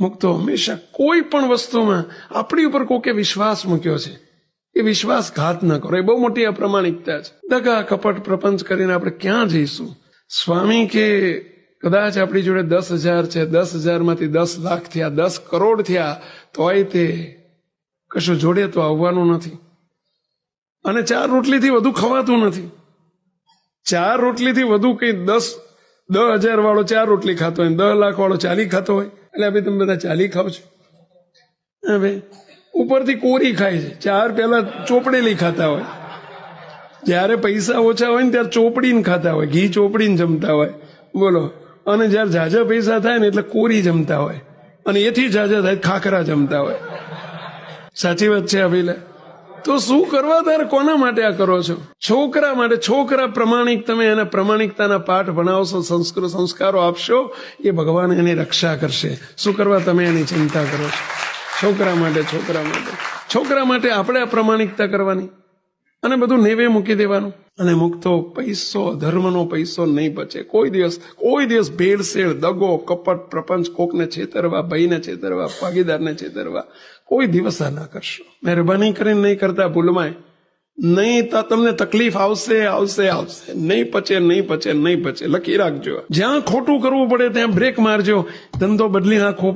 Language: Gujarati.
મુક્તો હંમેશા કોઈ પણ વસ્તુમાં આપણી ઉપર કોકે વિશ્વાસ મૂક્યો છે, એ વિશ્વાસઘાત ન કરો. એ બહુ મોટી અપ્રામાણિકતા છે. દગા કપટ પ્રપંચ કરીને આપણે ક્યાં જઈશું? સ્વામી કે કદાચ આપણી જોડે 10,000 છે, 10,000માંથી 10 લાખ થયા, 10 કરોડ થયા, તોય તે કશું જોડે તો આવવાનું નથી. અને 4 રોટલીથી વધુ ખવાતું નથી. 4 રોટલીથી વધુ કઈ 10,000 વાળો 4 રોટલી ખાતો હોય, 10 લાખ વાળો 40 ખાતો હોય. એટલે હવે તમે બધા 40 ખાવ છો. હવે ઉપરથી કોરી ખાય છે. 4 પહેલા ચોપડેલી ખાતા હોય. જયારે પૈસા ઓછા હોય ને ત્યારે ચોપડીને ખાતા હોય, ઘી ચોપડીને જમતા હોય. બોલો. અને જયારે ઝાઝા પૈસા થાય ને એટલે કોરી જમતા હોય, અને એથી ઝાઝા થાય ખાખરા જમતા હોય. સાચી વાત છે અભિલા? તો શું કરવા તારે? કોના માટે આ કરો છો? છોકરા માટે. છોકરા પ્રમાણિક, તમે એના પ્રમાણિકતાના પાઠ ભણાવશો, સંસ્કારો આપશો, એ ભગવાન એની રક્ષા કરશે. શું કરવા તમે એની ચિંતા કરો છો? છોકરા માટે. છોકરા માટે આપણે આ પ્રમાણિકતા કરવાની અને બધું નેવે મૂકી દેવાનું. અને મુક્તો પૈસો, ધર્મનો પૈસો નહીં બચે કોઈ દિવસ. ભેળસેળ, દગો, કપટ, પ્રપંચ, કોકને છેતરવા, ભાઈને છેતરવા, ભાગીદારને છેતરવા, કોઈ દિવસ આ ના કરશો. મહેરબાની કરીને નહીં કરતા ભૂલમાંય. નહીં તો તમને તકલીફ આવશે. નહીં પચે. લખી રાખજો. જ્યાં ખોટું કરવું પડે ત્યાં બ્રેક મારજો. ધંધો બદલી નાખવો પડે